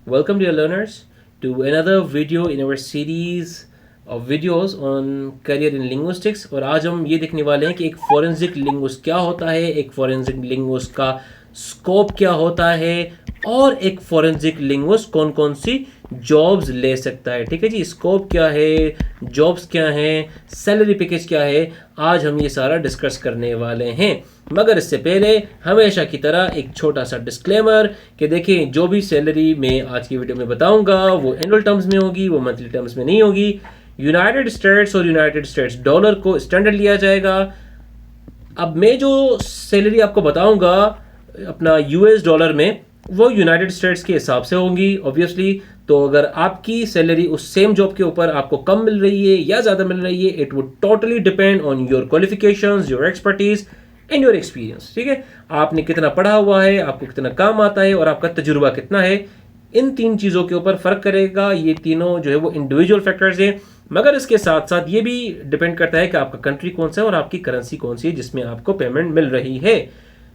Welcome, dear learners, to another video in our series of videos on career in linguistics. और आज हम ये देखने वाले हैं कि एक फोरेंसिक लिंग्विस्ट क्या होता है, एक फोरेंसिक लिंग्विस्ट का स्कोप क्या होता है और एक फोरेंसिक लिंग्विस्ट कौन कौन सी जॉब्स ले सकता है। ठीक है जी, स्कोप क्या है, जॉब्स क्या हैं, सैलरी पैकेज क्या है, आज हम ये सारा डिस्कस करने वाले हैं। मगर इससे पहले हमेशा की तरह एक छोटा सा डिस्क्लेमर कि देखें, जो भी सैलरी मैं आज की वीडियो में बताऊंगा वो एनुअल टर्म्स में होगी, वो मंथली टर्म्स में नहीं होगी। यूनाइटेड स्टेट्स और यूनाइटेड स्टेट्स डॉलर को स्टैंडर्ड लिया जाएगा। अब मैं जो सैलरी आपको बताऊंगा अपना यूएस डॉलर में, वो यूनाइटेड स्टेट्स के हिसाब से होंगी ऑब्वियसली। तो अगर आपकी सैलरी उस सेम जॉब के ऊपर आपको कम मिल रही है या ज़्यादा मिल रही है, it would totally depend on your qualifications, your expertise and your experience. ठीक है, आपने कितना पढ़ा हुआ है, आपको कितना काम आता है और आपका तजुर्बा कितना है, इन तीन चीज़ों के ऊपर फ़र्क करेगा। ये तीनों जो है वो इंडिविजुअल फैक्टर्स हैं, मगर इसके साथ साथ ये भी डिपेंड करता है कि आपका कंट्री कौन सा है और आपकी करेंसी कौन सी है जिसमें आपको पेमेंट मिल रही है।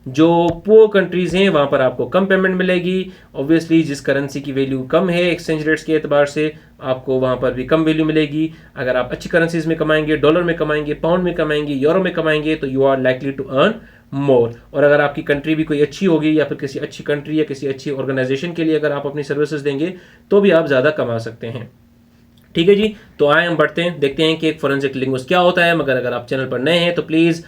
जो पुअर कंट्रीज़ हैं वहाँ पर आपको कम पेमेंट मिलेगी ऑब्वियसली। जिस करेंसी की वैल्यू कम है एक्सचेंज रेट्स के एतबार से, आपको वहाँ पर भी कम वैल्यू मिलेगी। अगर आप अच्छी करेंसीज में कमाएंगे, डॉलर में कमाएंगे, पाउंड में कमाएंगे, यूरो में कमाएंगे, तो you are likely to earn more. और अगर आपकी कंट्री भी कोई अच्छी होगी या फिर किसी अच्छी कंट्री या किसी अच्छी ऑर्गेनाइजेशन के लिए अगर आप अपनी सर्विसेज देंगे तो भी आप ज़्यादा कमा सकते हैं। ठीक है जी, तो आए हम बढ़ते हैं, देखते हैं कि एक फोरेंसिक लिंग्विस्ट क्या होता है। मगर अगर आप चैनल पर नए हैं तो प्लीज़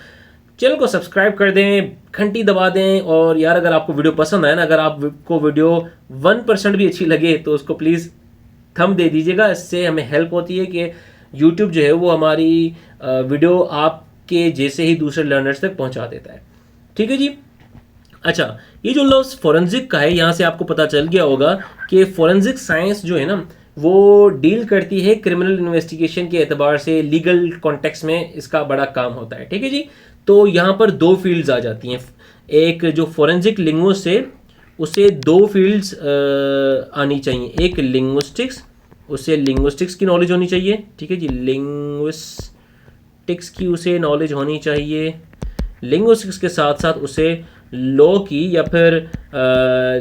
चैनल को सब्सक्राइब कर दें, घंटी दबा दें। और यार अगर आपको वीडियो पसंद आए ना, अगर आपको वीडियो 1% भी अच्छी लगे तो उसको प्लीज़ थंब दे दीजिएगा। इससे हमें हेल्प होती है कि यूट्यूब जो है वो हमारी वीडियो आपके जैसे ही दूसरे लर्नर्स तक पहुंचा देता है। ठीक है जी। अच्छा, ये जो लफ्ज़ फोरेंसिक का है, यहाँ से आपको पता चल गया होगा कि फोरेंसिक साइंस जो है ना वो डील करती है क्रिमिनल इन्वेस्टिगेशन के एतबार से, लीगल कॉन्टेक्स्ट में इसका बड़ा काम होता है। ठीक है जी, तो यहाँ पर दो फील्ड्स आ जाती हैं। एक जो फोरेंसिक लिंग्विस्ट है उसे दो फील्ड्स आनी चाहिए। एक लिंग्विस्टिक्स, उसे लिंग्विस्टिक्स की नॉलेज होनी चाहिए। ठीक है जी, लिंग्विस्टिक्स की उसे नॉलेज होनी चाहिए। लिंग्विस्टिक्स के साथ साथ उसे लॉ की या फिर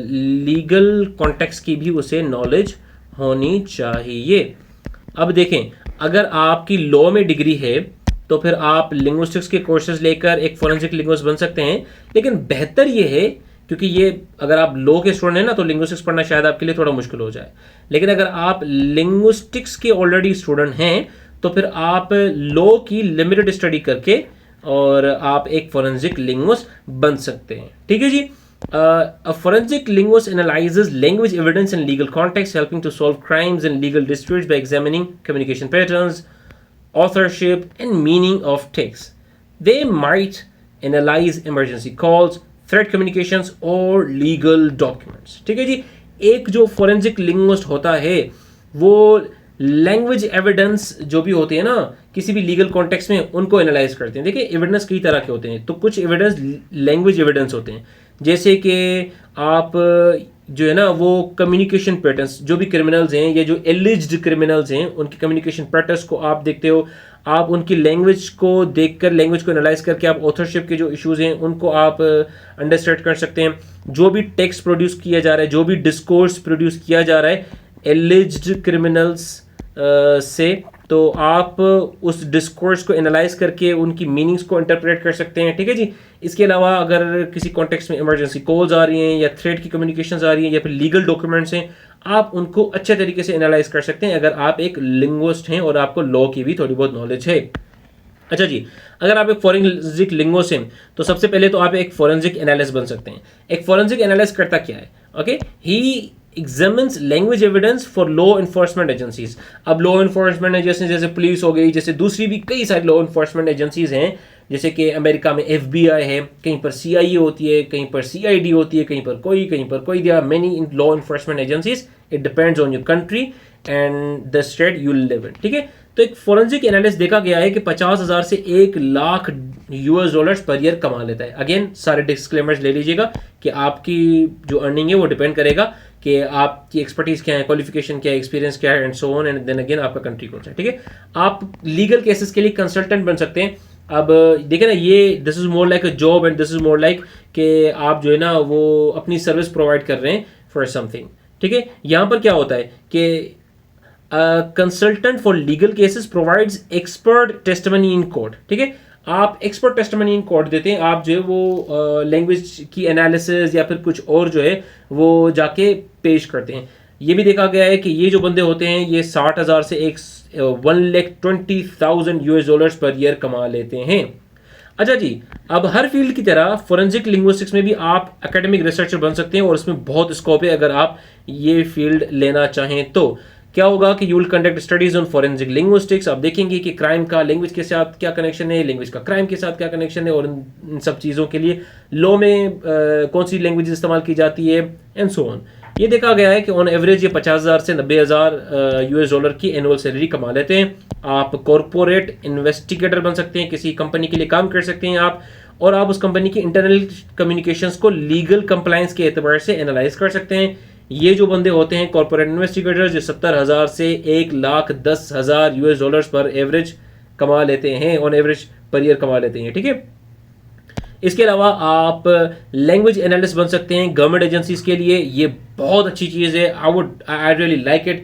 लीगल कॉन्टेक्स्ट की भी उसे नॉलेज होनी चाहिए। अब देखें, अगर आपकी लॉ में डिग्री है तो फिर आप लिंग्विस्टिक्स के कोर्सेज लेकर एक फोरेंसिक लिंग्विस्ट बन सकते हैं। लेकिन बेहतर ये है, क्योंकि ये अगर आप लॉ के स्टूडेंट हैं ना तो लिंग्विस्टिक्स पढ़ना शायद आपके लिए थोड़ा मुश्किल हो जाए। लेकिन अगर आप लिंग्विस्टिक्स के ऑलरेडी स्टूडेंट हैं तो फिर आप लॉ की लिमिटेड स्टडी करके और आप एक फोरेंसिक लिंग्विस्ट बन सकते हैं। ठीक है जी। A forensic linguist analyzes language evidence in legal context, helping to solve crimes and legal disputes by examining communication patterns, authorship, and meaning of texts. They might analyze emergency calls, threat communications, or legal documents. ठीक है जी। एक जो forensic linguist होता है वो language evidence जो भी होती है ना किसी भी लीगल कॉन्टेक्स्ट में, उनको एनालाइज करते हैं। देखिए, एविडेंस कई तरह के होते हैं। तो कुछ एविडेंस लैंग्वेज एविडेंस होते हैं, जैसे कि आप जो है ना वो कम्युनिकेशन पैटर्न्स, जो भी क्रिमिनल्स हैं या जो एलिज्ड क्रिमिनल्स हैं उनकी कम्युनिकेशन पैटर्न्स को आप देखते हो। आप उनकी लैंग्वेज को देखकर, लैंग्वेज को एनालाइज करके आप ऑथरशिप के जो इश्यूज हैं उनको आप अंडरस्टैंड कर सकते हैं। जो भी टेक्स्ट प्रोड्यूस किया जा रहा है, जो भी डिस्कोर्स प्रोड्यूस किया जा रहा है एलिज्ड क्रिमिनल्स से, तो आप उस डिस्कोर्स को एनालाइज करके उनकी मीनिंग्स को इंटरप्रेट कर सकते हैं। ठीक है जी। इसके अलावा अगर किसी कॉन्टेक्स्ट में इमरजेंसी कॉल्स आ रही हैं या थ्रेट की कम्युनिकेशंस आ रही हैं या फिर लीगल डॉक्यूमेंट्स हैं, आप उनको अच्छे तरीके से एनालाइज कर सकते हैं अगर आप एक लिंग्विस्ट हैं और आपको लॉ की भी थोड़ी बहुत नॉलेज है। अच्छा जी, अगर आप एक फोरेंसिक लिंग्विस्ट हैं तो सबसे पहले तो आप एक फोरेंसिक एनालिस्ट बन सकते हैं। एक फोरेंसिक एनालिस्ट करता क्या है? Okay, he examines language evidence for law enforcement agencies. अब लॉ इन्फोर्समेंट एजेंसी जैसे पुलिस हो गई, जैसे दूसरी भी कई सारी लॉ इन्फोर्समेंट एजेंसीज हैं, जैसे कि अमेरिका में FBI है, कहीं पर CIA होती है, कहीं पर CID होती है, कहीं पर कोई। There are many in law enforcement agencies. It depends on your country and the state you live in. ठीक है, तो एक फोरेंसिक एनालिस्ट देखा गया है कि 50,000 से 1 lakh US dollars per year कमा लेता है। अगेन, सारे डिस्क्लेमर्स ले लीजिएगा कि आपकी जो अर्निंग है वो डिपेंड करेगा कि आपकी एक्सपर्टीज क्या है, क्वालिफिकेशन क्या है, एक्सपीरियंस क्या है, and so on and then again आपका कंट्री कौन सा है। ठीक है, आप लीगल केसेस के लिए कंसल्टेंट बन सकते हैं। अब देखिए ना, ये this is more like a job and this is more like कि आप जो है ना वो अपनी सर्विस प्रोवाइड कर रहे हैं फॉर समथिंग। ठीक है, यहाँ पर क्या होता है कि consultant for legal cases provides expert testimony in court. ठीक है, आप एक्सपर्ट टेस्टिमनी इन कोर्ट देते हैं, आप जो है वो लैंग्वेज की एनालिसिस या फिर कुछ और जो है वो जाके पेश करते हैं। ये भी देखा गया है कि ये जो बंदे होते हैं ये 60,000 से एक $120,000 पर ईयर कमा लेते हैं। अच्छा जी, अब हर फील्ड की तरह फोरेंसिक लिंग्विस्टिक्स में भी आप एकेडमिक रिसर्चर बन सकते हैं और इसमें बहुत स्कोप है अगर आप ये फील्ड लेना चाहें तो। क्या होगा कि you will conduct studies on forensic linguistics. आप देखेंगे कि क्राइम का लैंग्वेज के साथ क्या कनेक्शन है, लैंग्वेज का क्राइम के साथ क्या कनेक्शन है, और इन सब चीज़ों के लिए लॉ में कौन सी लैंग्वेज इस्तेमाल की जाती है एंड सो ऑन। ये देखा गया है कि ऑन एवरेज ये 50,000 से 90,000 US डॉलर की एनुअल सैलरी कमा लेते हैं। आप कॉरपोरेट इन्वेस्टिगेटर बन सकते हैं, किसी कंपनी के लिए काम कर सकते हैं आप, और आप उस कंपनी की इंटरनल कम्युनिकेशंस को लीगल कंप्लायंस के एतबार से एनालाइज कर सकते हैं। ये जो बंदे होते हैं कॉरपोरेट इन्वेस्टिगेटर्स, जो 70,000 से 1,10,000 US डॉलर्स पर एवरेज कमा लेते हैं, ऑन एवरेज पर ईयर कमा लेते हैं। ठीक है, इसके अलावा आप लैंग्वेज एनालिस्ट बन सकते हैं गवर्नमेंट एजेंसीज के लिए। ये बहुत अच्छी चीज़ है, आई रियली लाइक इट।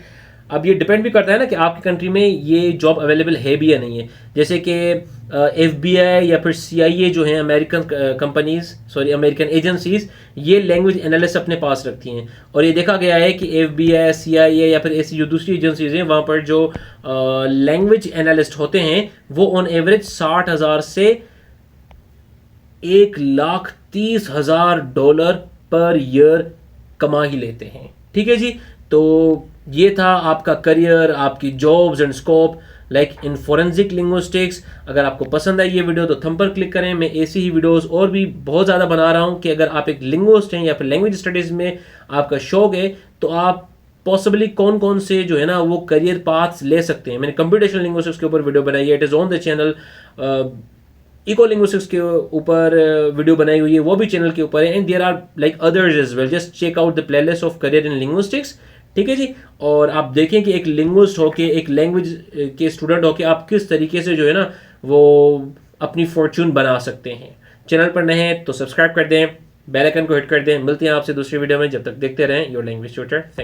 अब ये डिपेंड भी करता है ना कि आपकी कंट्री में ये जॉब अवेलेबल है भी या नहीं है। जैसे कि FBI या फिर CIA जो हैं American companies, sorry American agencies, ये लैंग्वेज एनालिस्ट अपने पास रखती हैं। और ये देखा गया है कि FBI, CIA या फिर ऐसी जो दूसरी एजेंसीज हैं वहाँ पर जो लैंग्वेज एनालिस्ट होते हैं वो ऑन एवरेज 60,000 से 1,30,000 पर ईयर कमा ही लेते हैं। ठीक है जी, तो ये था आपका करियर, आपकी jobs and scope like in forensic linguistics. अगर आपको पसंद आई ये वीडियो तो थंब पर क्लिक करें। मैं ऐसी ही वीडियोस और भी बहुत ज़्यादा बना रहा हूँ कि अगर आप एक लिंग्विस्ट हैं या फिर लैंग्वेज स्टडीज़ में आपका शौक है तो आप पॉसिबली कौन कौन से जो है ना वो करियर पाथ्स ले सकते हैं। मैंने कंप्यूटेशनल लिंग्विस्टिक्स के ऊपर वीडियो बनाई है, it is on the channel. Eco linguistics के ऊपर वीडियो बनाई हुई है, वो भी चैनल के ऊपर है। And there are like others as well, just check out the playlist of career in linguistics. ठीक है जी, और आप देखें कि एक लिंग्विस्ट होके, एक लैंग्वेज के स्टूडेंट होके आप किस तरीके से जो है ना वो अपनी फॉर्च्यून बना सकते हैं। चैनल पर नए हैं तो सब्सक्राइब कर दें, बेल आइकन को हिट कर दें। मिलते हैं आपसे दूसरी वीडियो में, जब तक देखते रहें योर लैंग्वेज ट्यूटर। थैंक